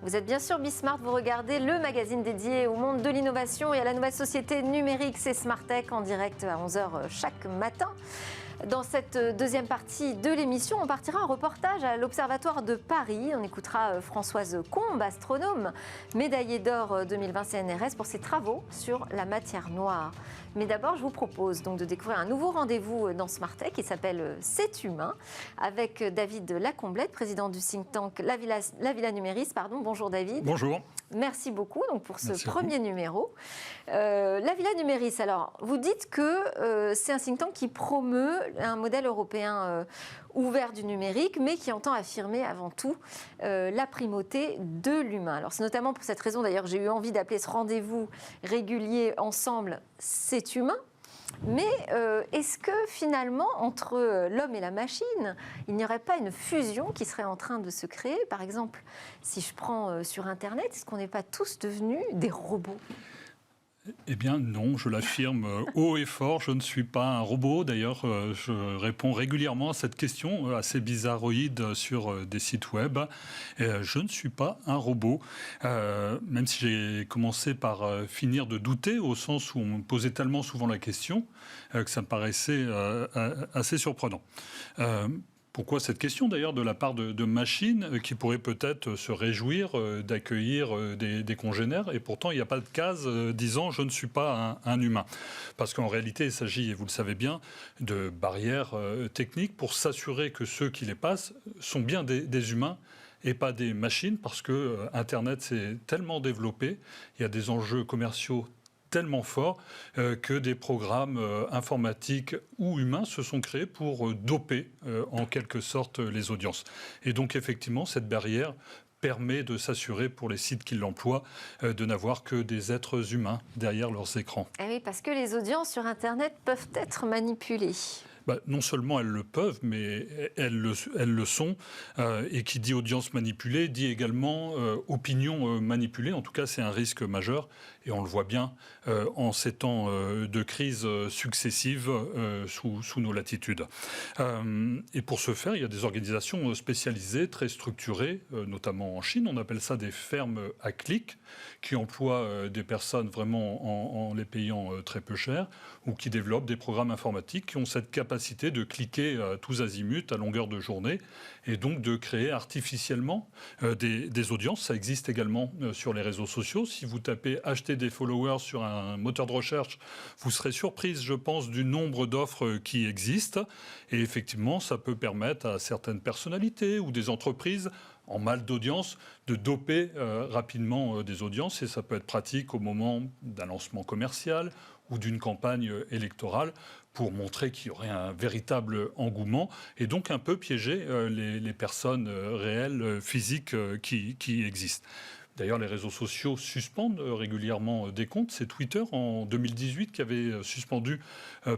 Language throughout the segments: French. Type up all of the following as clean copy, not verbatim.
Vous êtes bien sûr Bismart, vous regardez le magazine dédié au monde de l'innovation et à la nouvelle société numérique, c'est Smartech, en direct à 11h chaque matin. Dans cette deuxième partie de l'émission, on partira en reportage à l'Observatoire de Paris. On écoutera Françoise Combe, astronome, médaillée d'or 2020 CNRS pour ses travaux sur la matière noire. Mais d'abord, je vous propose donc de découvrir un nouveau rendez-vous dans Smartech qui s'appelle C'est humain, avec David Lacomblette, président du think tank La Villa Numéris. Bonjour David. Bonjour. Merci beaucoup donc, pour ce premier numéro. La Villa Numéris, alors, vous dites que c'est un think tank qui promeut un modèle européen ouvert du numérique, mais qui entend affirmer avant tout la primauté de l'humain. Alors c'est notamment pour cette raison, d'ailleurs, que j'ai eu envie d'appeler ce rendez-vous régulier ensemble « C'est humain ». Mais est-ce que finalement, entre l'homme et la machine, il n'y aurait pas une fusion qui serait en train de se créer? Par exemple, si je prends sur Internet, est-ce qu'on n'est pas tous devenus des robots? Eh bien non, je l'affirme haut et fort, je ne suis pas un robot. D'ailleurs, je réponds régulièrement à cette question assez bizarroïde sur des sites web. Je ne suis pas un robot, même si j'ai commencé par finir de douter, au sens où on me posait tellement souvent la question que ça me paraissait assez surprenant. Pourquoi cette question d'ailleurs de la part de machines qui pourraient peut-être se réjouir d'accueillir des congénères, et pourtant il n'y a pas de case disant je ne suis pas un humain. Parce qu'en réalité il s'agit, et vous le savez bien, de barrières techniques pour s'assurer que ceux qui les passent sont bien des humains et pas des machines, parce que Internet s'est tellement développé, il y a des enjeux commerciaux tellement fort que des programmes informatiques ou humains se sont créés pour doper en quelque sorte les audiences. Et donc effectivement, cette barrière permet de s'assurer pour les sites qui l'emploient de n'avoir que des êtres humains derrière leurs écrans. Eh oui, parce que les audiences sur Internet peuvent être manipulées. Non seulement elles le peuvent, mais elles le sont. Et qui dit audience manipulée, dit également opinion manipulée. En tout cas, c'est un risque majeur. Et on le voit bien en ces temps de crise successives sous nos latitudes. Et pour ce faire, il y a des organisations spécialisées, très structurées, notamment en Chine. On appelle ça des fermes à clics, qui emploient des personnes vraiment en les payant très peu cher, ou qui développent des programmes informatiques qui ont cette capacité de cliquer à tous azimuts à longueur de journée et donc de créer artificiellement des audiences. Ça existe également sur les réseaux sociaux. Si vous tapez « acheter des followers » sur un moteur de recherche, vous serez surprise, je pense, du nombre d'offres qui existent. Et effectivement, ça peut permettre à certaines personnalités ou des entreprises en mal d'audience, de doper rapidement des audiences. Et ça peut être pratique au moment d'un lancement commercial ou d'une campagne électorale pour montrer qu'il y aurait un véritable engouement et donc un peu piéger les personnes réelles, physiques qui existent. D'ailleurs, les réseaux sociaux suspendent régulièrement des comptes. C'est Twitter, en 2018, qui avait suspendu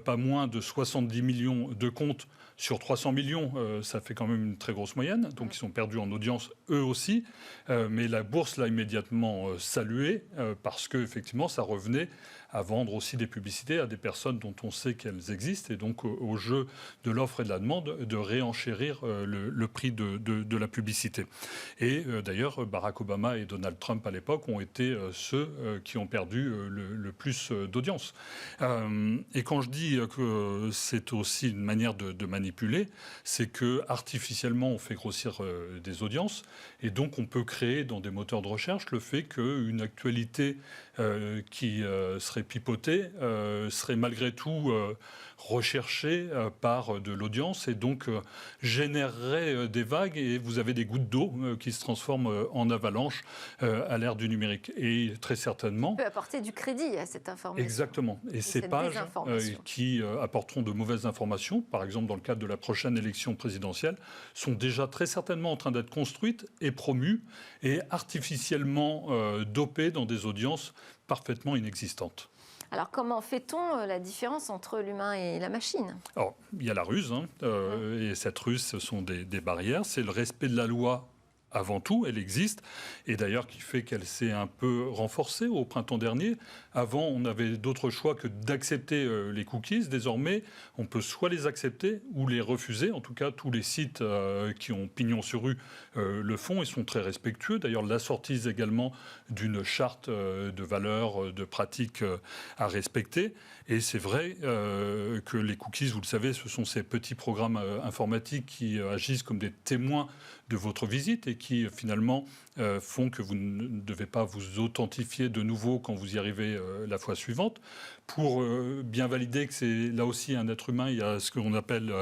pas moins de 70 millions de comptes sur 300 millions. Ça fait quand même une très grosse moyenne. Donc, ils sont perdus en audience, eux aussi. Mais la bourse l'a immédiatement salué parce qu'effectivement, ça revenait à vendre aussi des publicités à des personnes dont on sait qu'elles existent. Et donc, au jeu de l'offre et de la demande, de réenchérir le prix de la publicité. Et d'ailleurs, Barack Obama et Donald Trump à l'époque ont été ceux qui ont perdu le plus d'audience. Et quand je dis que c'est aussi une manière de manipuler, c'est que artificiellement on fait grossir des audiences et donc on peut créer dans des moteurs de recherche le fait qu'une actualité qui serait pipotée serait malgré tout recherchée par de l'audience et donc générerait des vagues et vous avez des gouttes d'eau qui se transforment en avalanche à l'ère du numérique. Et très certainement... On peut apporter du crédit à cette information. Exactement. Et ces pages qui apporteront de mauvaises informations, par exemple dans le cadre de la prochaine élection présidentielle, sont déjà très certainement en train d'être construites et promues et artificiellement dopées dans des audiences parfaitement inexistantes. Alors comment fait-on la différence entre l'humain et la machine? Alors, il y a la ruse, et cette ruse, ce sont des barrières. C'est le respect de la loi avant tout, elle existe, et d'ailleurs qui fait qu'elle s'est un peu renforcée au printemps dernier. Avant, on avait d'autres choix que d'accepter les cookies. Désormais, on peut soit les accepter ou les refuser. En tout cas, tous les sites qui ont pignon sur rue le font et sont très respectueux. D'ailleurs, l'assortissent également d'une charte de valeurs, de pratiques à respecter. Et c'est vrai que les cookies, vous le savez, ce sont ces petits programmes informatiques qui agissent comme des témoins de votre visite et qui finalement font que vous ne devez pas vous authentifier de nouveau quand vous y arrivez la fois suivante. Pour bien valider que c'est là aussi un être humain, il y a ce qu'on appelle,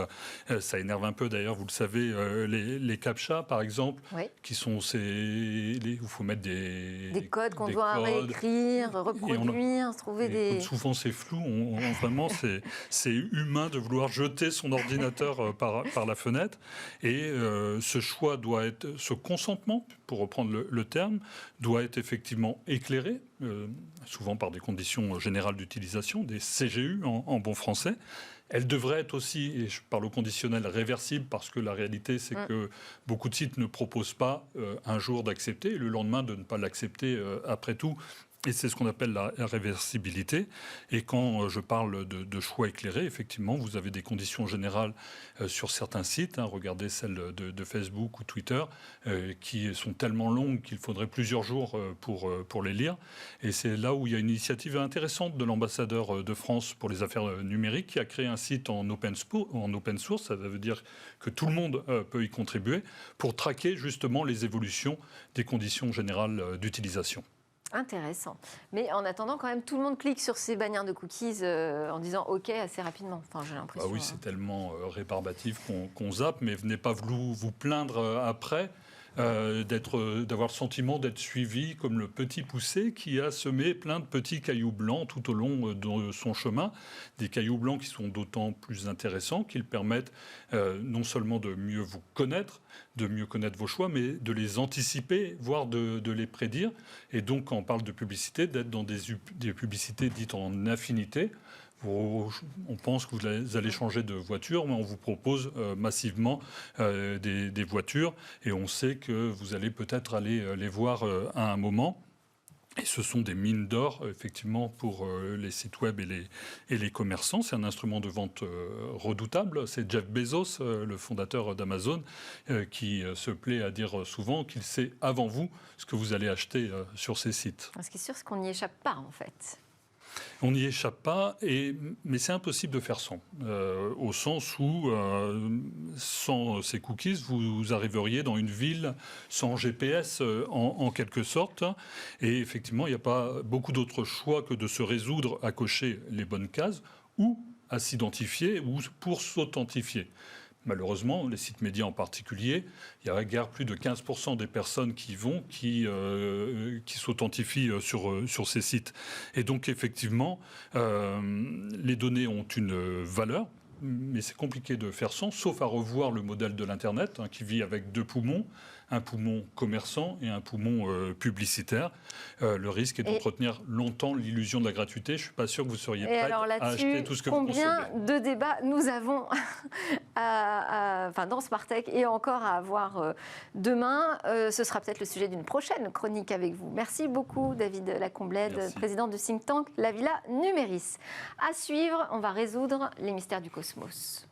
ça énerve un peu d'ailleurs, vous le savez, les CAPTCHA par exemple, oui. qui sont où il faut mettre des codes qu'on doit réécrire, reproduire, trouver des... Souvent c'est flou, vraiment c'est humain de vouloir jeter son ordinateur par la fenêtre. Et ce consentement, pour reprendre le terme, doit être effectivement éclairé, souvent par des conditions générales d'utilisation, des CGU en bon français. Elle devrait être aussi, et je parle au conditionnel, réversible, parce que la réalité, c'est que beaucoup de sites ne proposent pas un jour d'accepter et le lendemain de ne pas l'accepter après tout. Et c'est ce qu'on appelle la réversibilité. Et quand je parle de choix éclairés, effectivement, vous avez des conditions générales sur certains sites. Regardez celles de Facebook ou Twitter, qui sont tellement longues qu'il faudrait plusieurs jours pour les lire. Et c'est là où il y a une initiative intéressante de l'ambassadeur de France pour les affaires numériques, qui a créé un site en open source. Ça veut dire que tout le monde peut y contribuer pour traquer justement les évolutions des conditions générales d'utilisation. Intéressant. Mais en attendant, quand même, tout le monde clique sur ces bannières de cookies en disant OK assez rapidement. Enfin, j'ai l'impression. Ah oui, c'est tellement rébarbatif qu'on zappe, mais venez pas vous plaindre après d'avoir le sentiment d'être suivi comme le petit poucet qui a semé plein de petits cailloux blancs tout au long de son chemin. Des cailloux blancs qui sont d'autant plus intéressants qu'ils permettent non seulement de mieux vous connaître, de mieux connaître vos choix, mais de les anticiper, voire de les prédire. Et donc, quand on parle de publicité, d'être dans des publicités dites en affinité. On pense que vous allez changer de voiture, mais on vous propose massivement des voitures et on sait que vous allez peut-être aller les voir à un moment. Et ce sont des mines d'or, effectivement, pour les sites web et les commerçants. C'est un instrument de vente redoutable. C'est Jeff Bezos, le fondateur d'Amazon, qui se plaît à dire souvent qu'il sait avant vous ce que vous allez acheter sur ces sites. Ce qui est sûr, c'est qu'on n'y échappe pas, en fait. On n'y échappe pas, mais c'est impossible de faire sans. Au sens où, sans ces cookies, vous arriveriez dans une ville sans GPS, en quelque sorte. Et effectivement, il n'y a pas beaucoup d'autres choix que de se résoudre à cocher les bonnes cases ou à s'identifier ou pour s'authentifier. Malheureusement, les sites médias en particulier, il y a guère plus de 15% des personnes qui s'authentifient sur ces sites. Et donc, effectivement, les données ont une valeur, mais c'est compliqué de faire sans, sauf à revoir le modèle de l'Internet, qui vit avec deux poumons, un poumon commerçant et un poumon publicitaire. Le risque est d'entretenir longtemps l'illusion de la gratuité. Je ne suis pas sûr que vous seriez prêt à acheter tout ce que vous consommez. Combien de débats nous avons dans Smartech et encore à avoir demain. Ce sera peut-être le sujet d'une prochaine chronique avec vous. Merci beaucoup, David Lacomblède, président du think tank La Villa Numéris. À suivre, on va résoudre les mystères du cosmos.